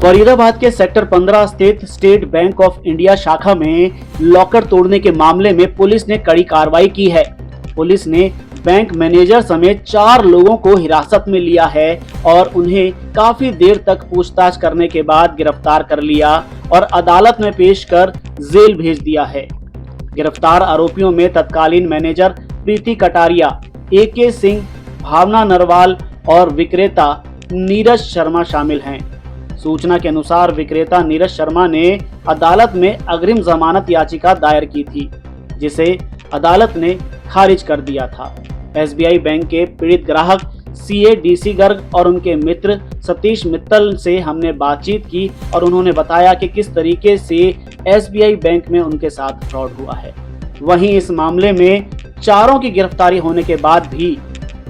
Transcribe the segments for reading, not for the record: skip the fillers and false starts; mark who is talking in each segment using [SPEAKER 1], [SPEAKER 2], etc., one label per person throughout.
[SPEAKER 1] फरीदाबाद के सेक्टर 15 स्थित state bank of India शाखा में लॉकर तोड़ने के मामले में पुलिस ने कड़ी कार्रवाई की है। पुलिस ने बैंक मैनेजर समेत 4 लोगों को हिरासत में लिया है और उन्हें काफी देर तक पूछताछ करने के बाद गिरफ्तार कर लिया और अदालत में पेश कर जेल भेज दिया है। गिरफ्तार आरोपियों में तत्कालीन मैनेजर प्रीति कटारिया, AK सिंह, भावना नरवाल और विक्रेता नीरज शर्मा शामिल हैं। सूचना के अनुसार विक्रेता नीरज शर्मा ने अदालत में अग्रिम जमानत याचिका दायर की थी, जिसे अदालत ने खारिज कर दिया था। SBI बैंक के पीड़ित ग्राहक CA DC गर्ग और उनके मित्र सतीश मित्तल से हमने बातचीत की और उन्होंने बताया कि किस तरीके से SBI बैंक में उनके साथ फ्रॉड हुआ है। वहीं इस मामले में चारों की गिरफ्तारी होने के बाद भी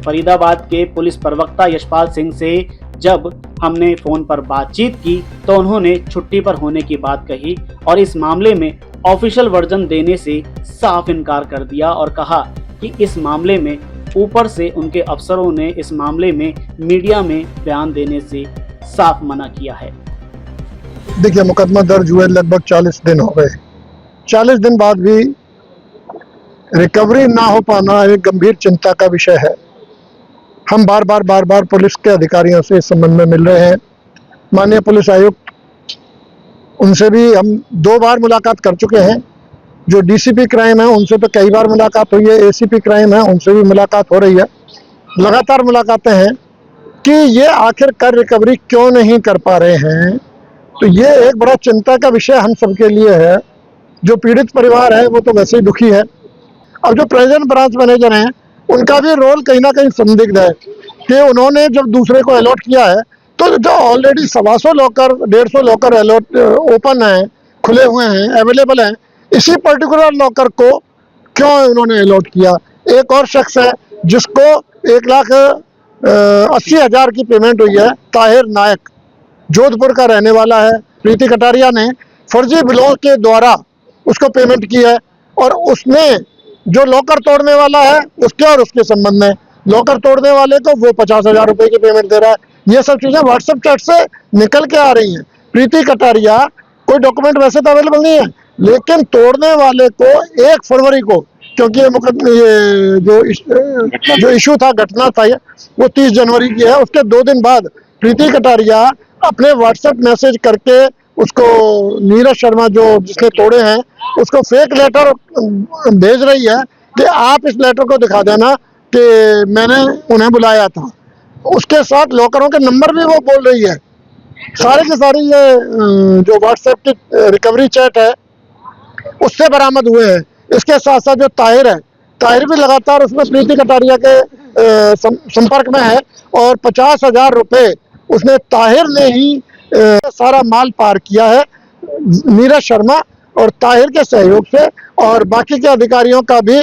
[SPEAKER 1] फरीदाबाद के पुलिस प्रवक्ता यशपाल सिंह से जब हमने फोन पर बातचीत की तो उन्होंने छुट्टी पर होने की बात कही और इस मामले में ऑफिशियल वर्जन देने से साफ इनकार कर दिया और कहा कि इस मामले में ऊपर से उनके अफसरों ने इस मामले में मीडिया में बयान देने से साफ मना किया है।
[SPEAKER 2] देखिए, मुकदमा दर्ज हुए लगभग 40 दिन हो गए। 40 दिन बाद भी रिकवरी ना हो पाना एक गंभीर चिंता का विषय है। हम बार बार पुलिस के अधिकारियों से इस संबंध में मिल रहे हैं। माननीय पुलिस आयुक्त, उनसे भी हम 2 बार मुलाकात कर चुके हैं। जो DCP क्राइम है उनसे तो कई बार मुलाकात हुई है, ACP क्राइम है उनसे भी मुलाकात हो रही है। लगातार मुलाकातें हैं कि ये आखिरकार रिकवरी क्यों नहीं कर पा रहे हैं। तो ये एक बड़ा चिंता का विषय हम सबके लिए है। जो पीड़ित परिवार है वो तो वैसे ही दुखी है। अब जो प्रेजेंट ब्रांच मैनेजर हैं उनका भी रोल कहीं ना कहीं संदिग्ध है कि उन्होंने जब दूसरे को अलॉट किया है तो जो already 125 locker 150 locker allot open है, खुले हुए हैं, अवेलेबल हैं, इसी पर्टिकुलर लॉकर को क्यों उन्होंने अलॉट किया। एक और शख्स है जिसको 1,80,000 की पेमेंट हुई है, ताहिर नायक, जोधपुर का रहने वाला है। प्रीति कटारिया ने फर्जी बिलों के द्वारा उसको पेमेंट की है और उसने जो लॉकर तोड़ने वाला है उसके और उसके संबंध में लॉकर तोड़ने वाले को वो 50,000 रुपए की पेमेंट दे रहा है। ये सब चीजें व्हाट्सएप चैट से निकल के आ रही हैं। प्रीति कटारिया, कोई डॉक्यूमेंट वैसे तो अवेलेबल नहीं है, लेकिन तोड़ने वाले को 1 फरवरी को, क्योंकि ये जो इशू था, घटना था, वो 30 जनवरी की है। उसके 2 दिन बाद प्रीति कटारिया अपने व्हाट्सएप मैसेज करके उसको नीरज शर्मा जिसने तोड़े हैं उसको फेक लेटर भेज रही है कि आप इस लेटर को दिखा देना कि मैंने उन्हें बुलाया था। उसके साथ लॉकरों के नंबर भी वो बोल रही है। सारे के सारे ये जो व्हाट्सएप की रिकवरी चैट है उससे बरामद हुए हैं। इसके साथ साथ जो ताहिर है, ताहिर भी लगातार उसमें प्रीति कटारिया के संपर्क में है और 50,000 रुपये उसने ताहिर ने ही सारा माल पार किया है नीरज शर्मा और ताहिर के सहयोग से। और बाकी के अधिकारियों का भी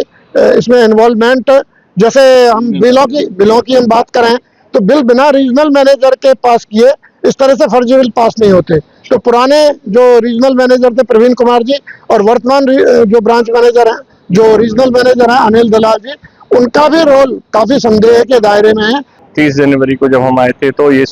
[SPEAKER 2] इसमें इन्वॉल्वमेंट, जैसे हम बिलों की हम बात करें तो बिल बिना रीजनल मैनेजर के पास किए इस तरह से फर्जी बिल पास नहीं होते। तो पुराने जो रीजनल मैनेजर थे प्रवीण कुमार जी और वर्तमान जो ब्रांच मैनेजर हैं, जो रीजनल मैनेजर हैं अनिल दलाल जी, उनका भी रोल काफी संदेह के दायरे में है।
[SPEAKER 3] 30 जनवरी को जब हम आए थे तो ये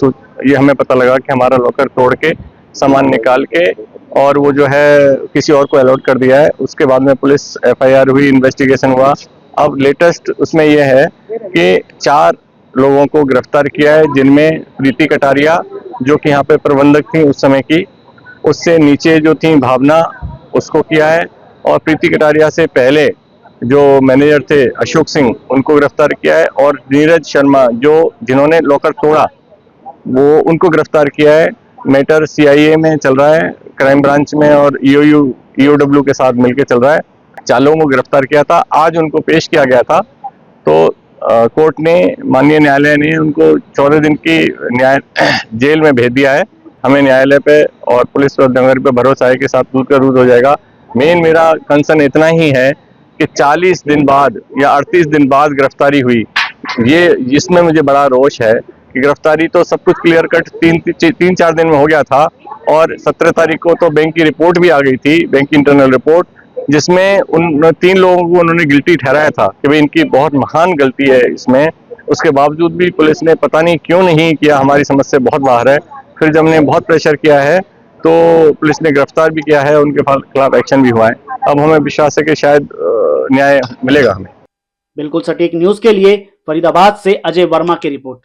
[SPEAKER 3] हमें पता लगा कि हमारा लॉकर तोड़ के सामान निकाल के और वो जो है किसी और को अलॉट कर दिया है। उसके बाद में पुलिस FIR हुई, इन्वेस्टिगेशन हुआ। अब लेटेस्ट उसमें यह है कि 4 लोगों को गिरफ्तार किया है, जिनमें प्रीति कटारिया जो कि यहाँ पे प्रबंधक थी उस समय की, उससे नीचे जो थी भावना, उसको किया है। और प्रीति कटारिया से पहले जो मैनेजर थे अशोक सिंह, उनको गिरफ्तार किया है। और नीरज शर्मा जिन्होंने लॉकर तोड़ा वो उनको गिरफ्तार किया है। मैटर CIA में चल रहा है, क्राइम ब्रांच में, और EOW के साथ मिलकर चल रहा है। 4 लोगों को गिरफ्तार किया था, आज उनको पेश किया गया था। तो कोर्ट ने, माननीय न्यायालय ने उनको 14 दिन की जेल में भेज दिया है। हमें न्यायालय पे और पुलिस और नगर पे भरोसा है कि साथ दूध का दूध हो जाएगा। मेरा कंसर्न इतना ही है कि 40 दिन बाद या 38 दिन बाद गिरफ्तारी हुई, इसमें मुझे बड़ा रोष है कि गिरफ्तारी तो सब कुछ क्लियर कट 3-4 दिन में हो गया था। और 17 तारीख को तो बैंक की रिपोर्ट भी आ गई थी, बैंक की इंटरनल रिपोर्ट, जिसमें उन 3 लोगों को उन्होंने गिल्टी ठहराया था कि भाई इनकी बहुत महान गलती है इसमें। उसके बावजूद भी पुलिस ने पता नहीं क्यों नहीं किया, हमारी समझ से बहुत बाहर है। फिर जब हमने बहुत प्रेशर किया है तो पुलिस ने गिरफ्तार भी किया है, उनके खिलाफ एक्शन भी हुआ है। अब हमें विश्वास है कि शायद न्याय मिलेगा हमें।
[SPEAKER 1] बिल्कुल सटीक न्यूज के लिए फरीदाबाद से अजय वर्मा की रिपोर्ट।